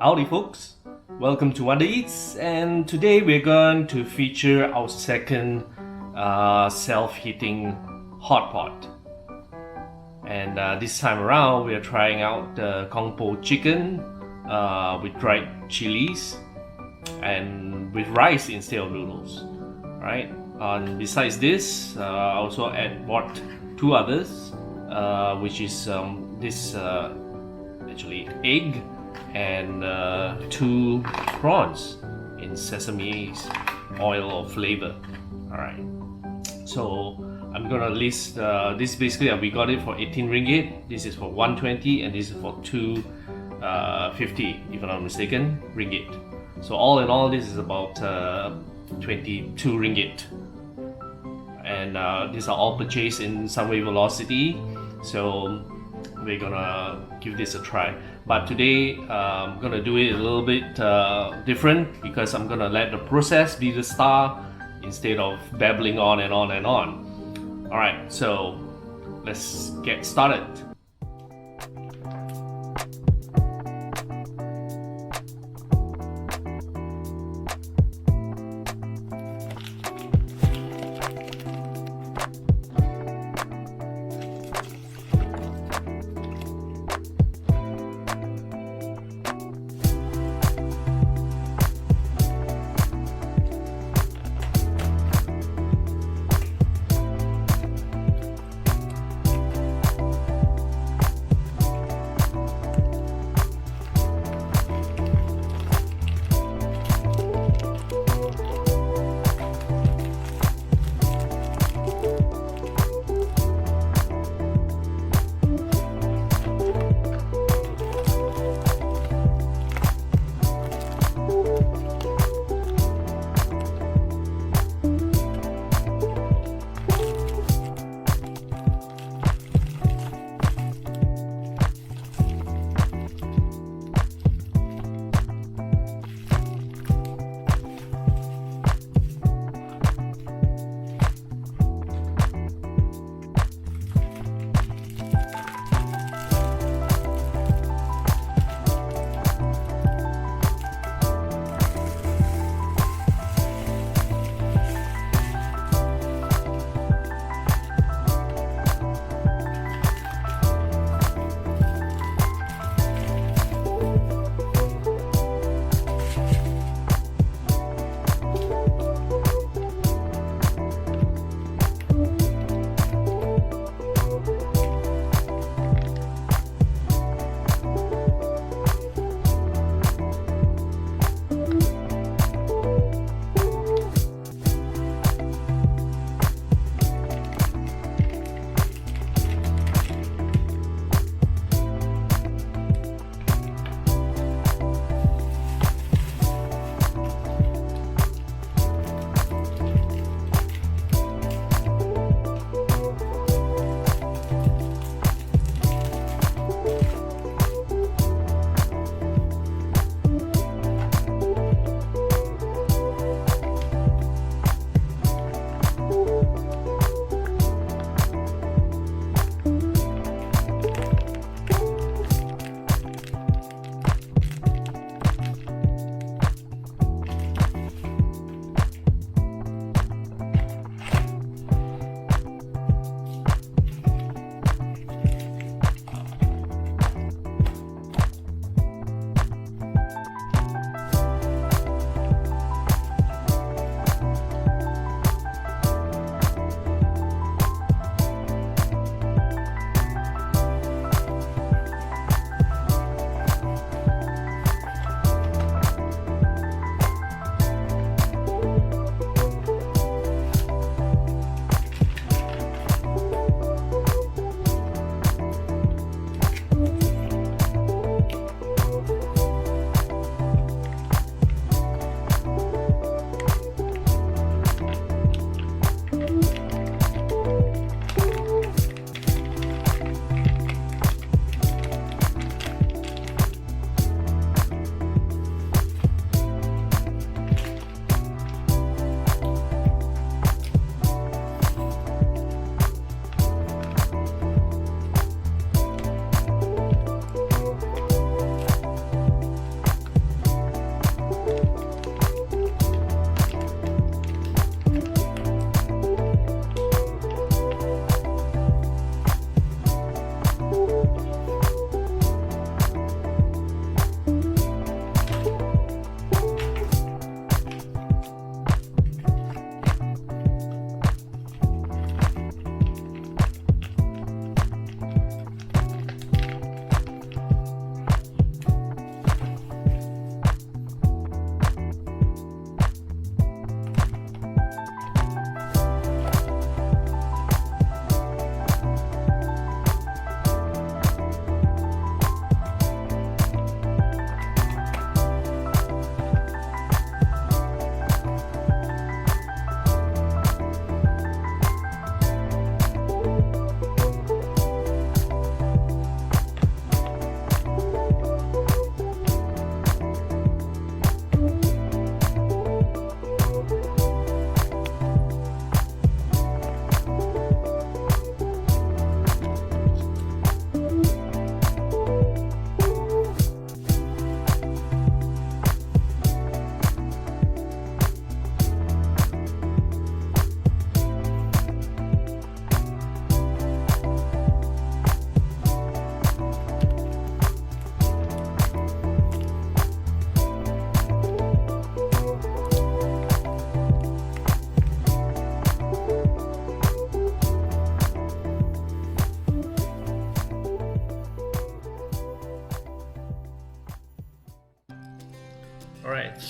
Howdy folks, welcome to Wonder Eats, and today we're going to feature our second self-heating hot pot. And this time around we are trying out the Kung Po chicken with dried chilies and with rice instead of noodles. Right? And besides this, I also bought two others, which is this actually egg and two prawns in sesame oil or flavor. Alright, so I'm gonna list this. Basically we got it for 18 ringgit, this is for 120, and this is for 250 if I'm not mistaken ringgit. So all in all this is about 22 ringgit, and these are all purchased in Sunway Velocity, so we're gonna give this a try. But today I'm gonna do it a little bit different, because I'm gonna let the process be the star instead of babbling on and on and on. Alright, so let's get started.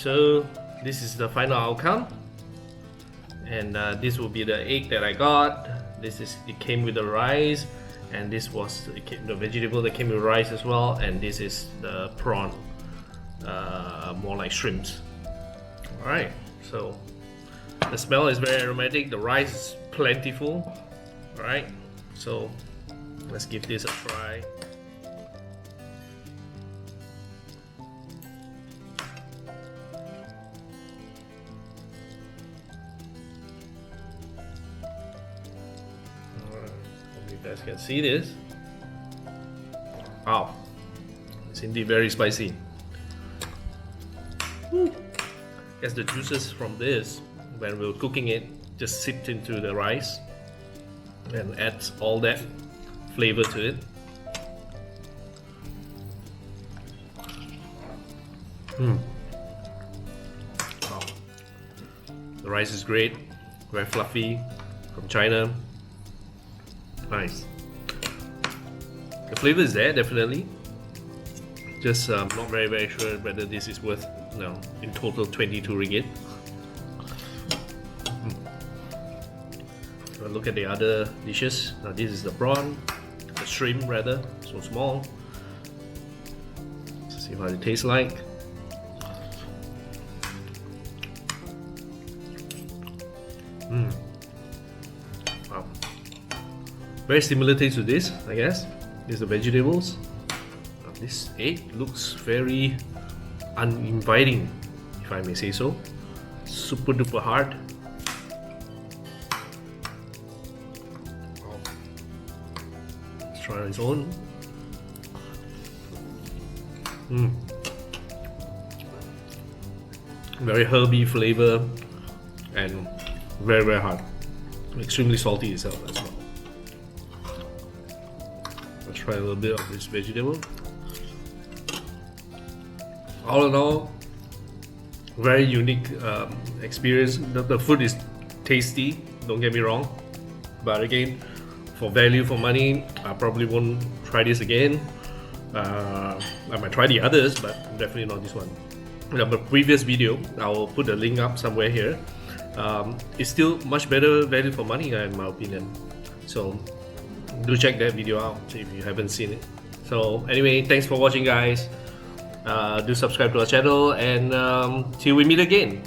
so this is the final outcome, and this will be the egg that I got. It came with the rice, and this was the vegetable that came with rice as well, and this is the prawn, more like shrimps. Alright, so the smell is very aromatic, the rice is plentiful. Alright, so let's give this a try. Hope you guys can see this. Wow, it's indeed very spicy. As the juices from this, when we're cooking it, just sipped into the rice and adds all that flavor to it. Wow. The rice is great, very fluffy, from China. Nice. The flavor is there, definitely. Just not very sure whether this is worth, in total 22 ringgit. Look at the other dishes. Now this is the prawn, the shrimp rather, so small. Let's see what it tastes like. Wow. Very similar taste to this, I guess. These are the vegetables. Now this egg looks very uninviting, if I may say so. Super duper hard. Let's try on its own. Very herby flavor and very hard. Extremely salty itself as well. Let's try a little bit of this vegetable. All in all, very unique experience. The food is tasty, don't get me wrong, but again, for value for money, I probably won't try this again. I might try the others, but definitely not this one. The previous video, I will put a link up somewhere here. It's still much better value for money in my opinion. So do check that video out if you haven't seen it. So anyway, thanks for watching guys. Do subscribe to our channel, and till we meet again.